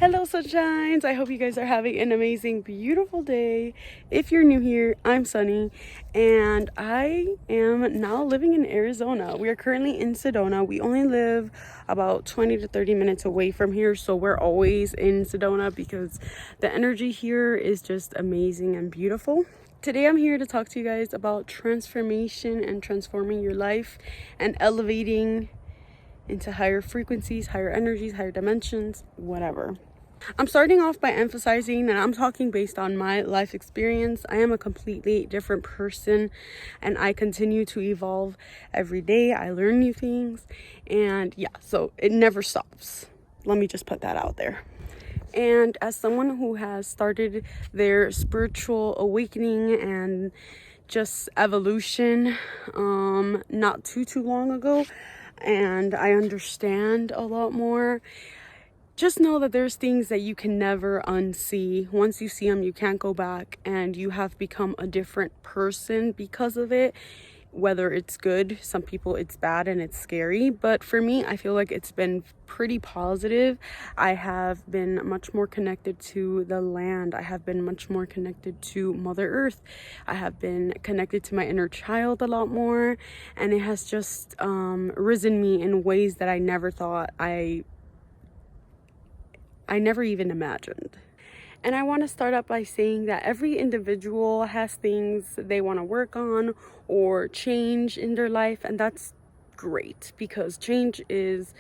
Hello, sunshines. I hope you guys are having an amazing, beautiful day. If you're new here, I'm Sunny, and I am now living in Arizona. We are currently in Sedona. We only live about 20 to 30 minutes away from here, so we're always in Sedona because the energy here is just amazing and beautiful. Today I'm here to talk to you guys about transformation and transforming your life and elevating into higher frequencies, higher energies, higher dimensions, whatever. I'm starting off by emphasizing that I'm talking based on my life experience. I am a completely different person and I continue to evolve every day. I learn new things and so it never stops. Let me just put that out there. And as someone who has started their spiritual awakening and just evolution not too long ago, and I understand a lot more, just know that there's things that you can never unsee. Once you see them, you can't go back, and you have become a different person because of it. Whether it's good, some people it's bad and it's scary, but for me, I feel like it's been pretty positive. I have been much more connected to the land. I have been much more connected to Mother Earth. I have been connected to my inner child a lot more, and it has just risen me in ways that I never thought I never even imagined. And I want to start up by saying that every individual has things they want to work on or change in their life, and that's great because change is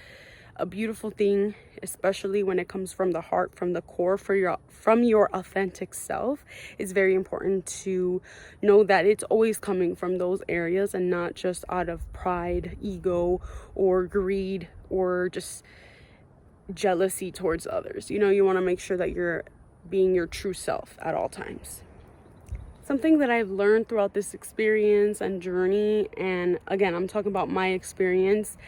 a beautiful thing, especially when it comes from the heart, from the core, from your authentic self. It's very important to know that it's always coming from those areas and not just out of pride, ego, or greed, or just jealousy towards others. You want to make sure that you're being your true self at all times. Something that I've learned throughout this experience and journey, and again, I'm talking about my experience,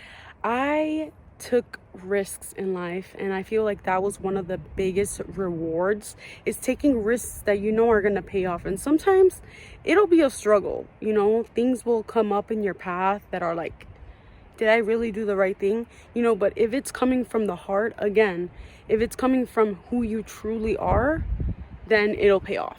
I took risks in life, and I feel like that was one of the biggest rewards, is taking risks that are going to pay off. And sometimes it'll be a struggle. Things will come up in your path that are like, did I really do the right thing? But if it's coming from the heart, again, if it's coming from who you truly are, then it'll pay off.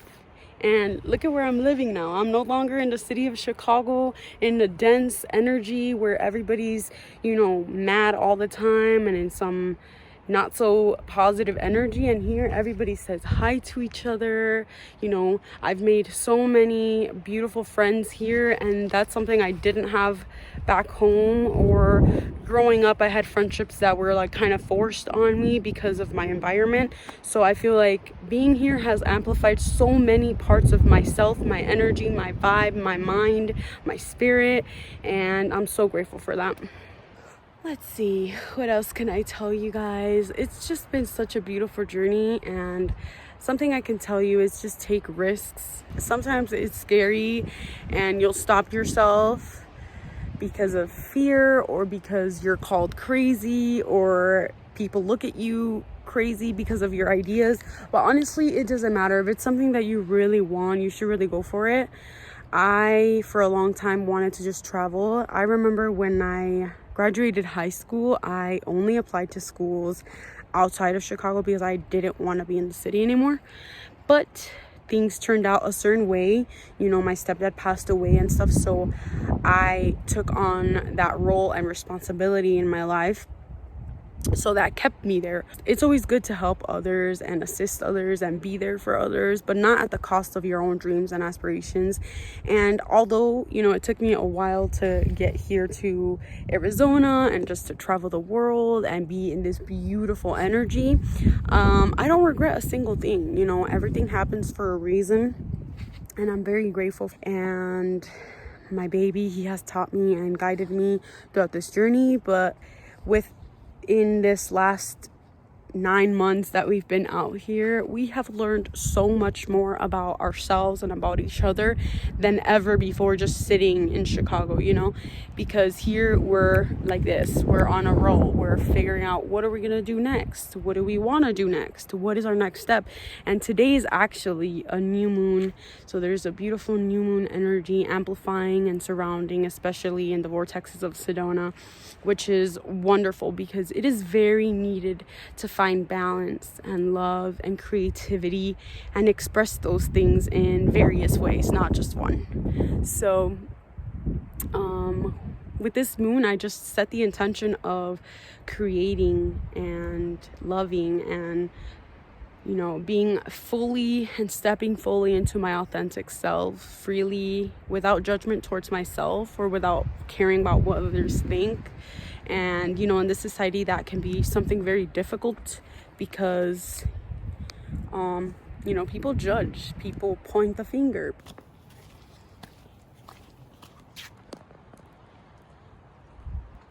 And look at where I'm living now. I'm no longer in the city of Chicago, in the dense energy where everybody's, mad all the time and in some not so positive energy. And here everybody says hi to each other. I've made so many beautiful friends here, and that's something I didn't have back home, or growing up I had friendships that were like kind of forced on me because of my environment. So I feel like being here has amplified so many parts of myself, my energy, my vibe, my mind, my spirit, and I'm so grateful for that. Let's see, what else can I tell you guys? It's just been such a beautiful journey, and something I can tell you is just take risks. Sometimes it's scary and you'll stop yourself because of fear, or because you're called crazy, or people look at you crazy because of your ideas. But honestly, it doesn't matter. If it's something that you really want, you should really go for it. I, for a long time, wanted to just travel. I remember when I graduated high school, I only applied to schools outside of Chicago because I didn't want to be in the city anymore. But things turned out a certain way. My stepdad passed away and stuff, so I took on that role and responsibility in my life. So that kept me there. It's always good to help others and assist others and be there for others, but not at the cost of your own dreams and aspirations. And although, it took me a while to get here to Arizona and just to travel the world and be in this beautiful energy, I don't regret a single thing. Everything happens for a reason, and I'm very grateful. And my baby, he has taught me and guided me throughout this journey. But in this last 9 months that we've been out here, we have learned so much more about ourselves and about each other than ever before, just sitting in Chicago, because here we're like this, we're on a roll, we're figuring out what are we gonna do next, what do we want to do next, what is our next step. And today is actually a new moon, so there's a beautiful new moon energy amplifying and surrounding, especially in the vortexes of Sedona, which is wonderful because it is very needed to find balance and love and creativity and express those things in various ways, not just one. So with this moon, I just set the intention of creating and loving and, you know, being fully and stepping fully into my authentic self, freely, without judgment towards myself or without caring about what others think. And, you know, in this society, that can be something very difficult because, you know, people judge, people point the finger.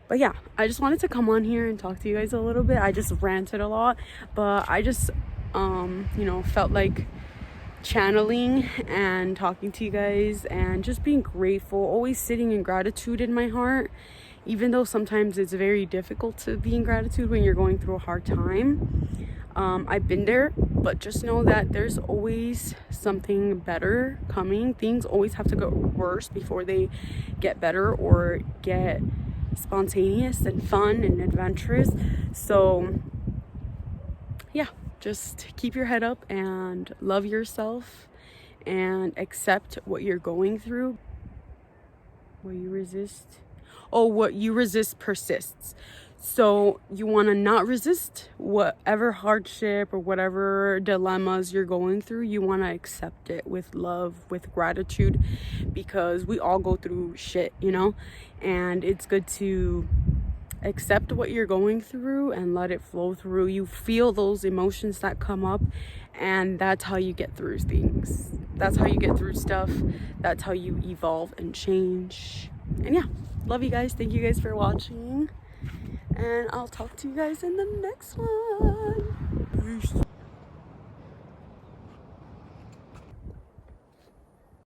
But yeah, I just wanted to come on here and talk to you guys a little bit. I just ranted a lot, but I just, you know, felt like channeling and talking to you guys and just being grateful, always sitting in gratitude in my heart, even though sometimes it's very difficult to be in gratitude when you're going through a hard time. I've been there, but just know that there's always something better coming. Things always have to go worse before they get better or get spontaneous and fun and adventurous. So yeah, just keep your head up and love yourself and accept what you're going through. What you resist persists. So you want to not resist whatever hardship or whatever dilemmas you're going through. You want to accept it with love, with gratitude, because we all go through shit, you know, and it's good to accept what you're going through and let it flow through. You feel those emotions that come up, and that's how you get through things. That's how you get through stuff. That's how you evolve and change. And yeah, love you guys. Thank you guys for watching. And I'll talk to you guys in the next one.